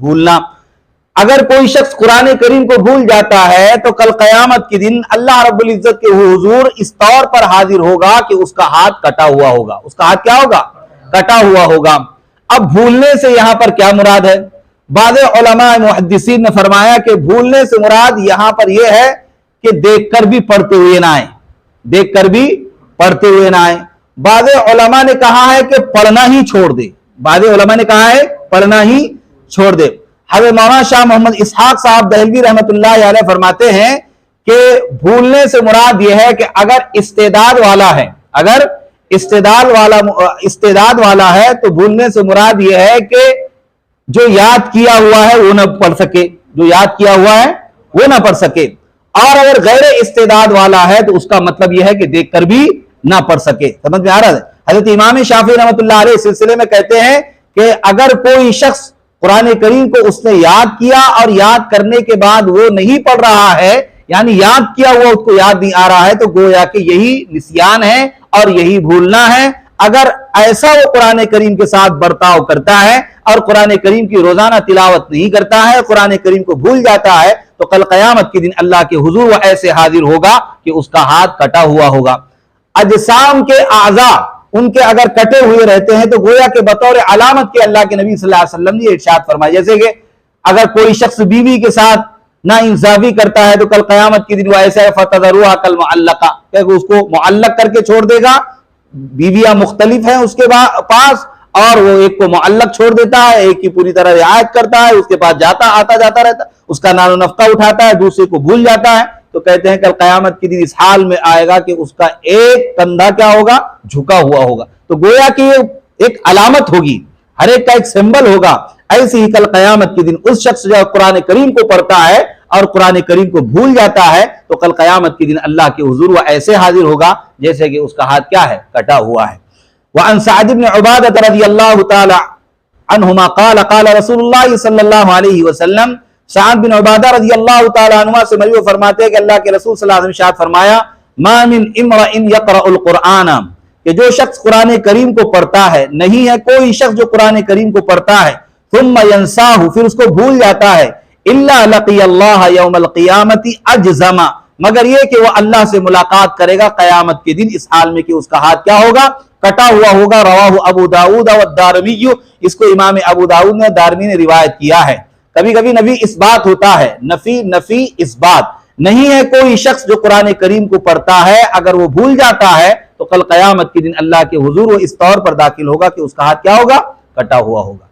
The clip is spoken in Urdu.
بھولنا. اگر کوئی شخص قرآن کریم کو بھول جاتا ہے تو کل قیامت کے دن اللہ رب العزت کے حضور اس طور پر حاضر ہوگا کہ اس کا ہاتھ کٹا ہوا ہوگا. اس کا ہاتھ کیا ہوگا؟ کٹا ہوا ہوگا. اب بھولنے سے یہاں پر کیا مراد ہے؟ بعض علماء محدثین نے فرمایا کہ بھولنے سے مراد یہاں پر یہ ہے کہ دیکھ کر بھی پڑھتے ہوئے نہ آئیں. دیکھ کر بھی پڑھتے ہوئے نہ آئیں. بعض علماء نے کہا ہے کہ پڑھنا ہی چھوڑ دے. بعض علماء نے کہا ہے پڑھنا ہی چھوڑ دے. حضرت مولانا شاہ محمد اسحاق صاحب دہلوی رحمۃ اللہ علیہ فرماتے ہیں کہ بھولنے سے مراد یہ ہے کہ اگر استعداد والا ہے، اگر استعداد والا ہے تو بھولنے سے مراد یہ ہے کہ جو یاد کیا ہوا ہے وہ نہ پڑھ سکے، جو یاد کیا ہوا ہے وہ نہ پڑھ سکے. اور اگر غیر استعداد والا ہے تو اس کا مطلب یہ ہے کہ دیکھ کر بھی نہ پڑھ سکے. سمجھ میں آ رہا ہے؟ حضرت امام شافعی رحمۃ اللہ علیہ اس سلسلے میں کہتے ہیں کہ اگر کوئی شخص قرآن کریم کو اس نے یاد کیا اور یاد کرنے کے بعد وہ نہیں پڑھ رہا ہے، یعنی یاد کیا ہوا اس کو یاد نہیں آ رہا ہے، تو گویا کہ یہی نسیان ہے اور یہی بھولنا ہے. اگر ایسا وہ قرآن کریم کے ساتھ برتاؤ کرتا ہے اور قرآن کریم کی روزانہ تلاوت نہیں کرتا ہے، قرآن کریم کو بھول جاتا ہے، تو کل قیامت کے دن اللہ کے حضور وہ ایسے حاضر ہوگا کہ اس کا ہاتھ کٹا ہوا ہوگا. اجسام کے اعضاء ان کے اگر کٹے ہوئے رہتے ہیں تو گویا کہ بطور علامت کے اللہ کے نبی صلی اللہ علیہ وسلم نے ارشاد فرمایا، جیسے کہ اگر کوئی شخص بیوی کے ساتھ ناانصافی کرتا ہے تو کل قیامت کے دن وہ ایسا ہے فَتَذَرُوهَا كَالْمُعَلَّقَةِ کہ اس کو معلق کر کے چھوڑ دے گا. بیویاں مختلف ہیں اس کے پاس اور وہ ایک کو معلق چھوڑ دیتا ہے، ایک کی پوری طرح رعایت کرتا ہے، اس کے پاس آتا جاتا رہتا ہے، اس کا نان و نفقہ اٹھاتا ہے، دوسرے کو بھول جاتا ہے. تو کہتے ہیں کل قیامت کے دن اس حال میں آئے گا کہ اس کا ایک کندھا کیا ہوگا؟ جھکا ہوا ہوگا. تو گویا کہ یہ ایک علامت ہوگی، ہر ایک کا ایک سمبل ہوگا. ایسے ہی کل قیامت کے دن اس شخص جو قرآن کریم کو پڑھتا ہے اور قرآن کریم کو بھول جاتا ہے تو کل قیامت کے دن اللہ کے حضور وہ ایسے حاضر ہوگا جیسے کہ اس کا ہاتھ کیا ہے؟ کٹا ہوا ہے. وعن سعد بن عبادہ رضی اللہ تعالی عنہما قال قال رسول اللہ صلی اللہ علیہ وسلم. سعد بن عبادہ رضی اللہ تعالی عنہ سے مروی فرماتے ہیں کہ اللہ کے رسول صلی اللہ علیہ وسلم ارشاد فرمایا ما من امرئ یقرأ القرآن کہ جو شخص قرآن کریم کو پڑھتا ہے، نہیں ہے کوئی شخص جو قرآن کریم کو پڑھتا ہے ثم ینساہ پھر اس کو بھول جاتا ہے الا لقی اللہ یوم القیامت اجزم مگر یہ کہ وہ اللہ سے ملاقات کرے گا قیامت کے دن اس حال میں کہ اس کا ہاتھ کیا ہوگا؟ کٹا ہوا ہوگا. رواہ ابو داؤد والدارمی اس کو امام ابو داؤد نے دارمی نے روایت کیا ہے. کبھی کبھی نفی اس بات ہوتا ہے، نفی اس بات نہیں ہے کوئی شخص جو قرآن کریم کو پڑھتا ہے اگر وہ بھول جاتا ہے تو کل قیامت کے دن اللہ کے حضور وہ اس طور پر داخل ہوگا کہ اس کا ہاتھ کیا ہوگا؟ کٹا ہوا ہوگا.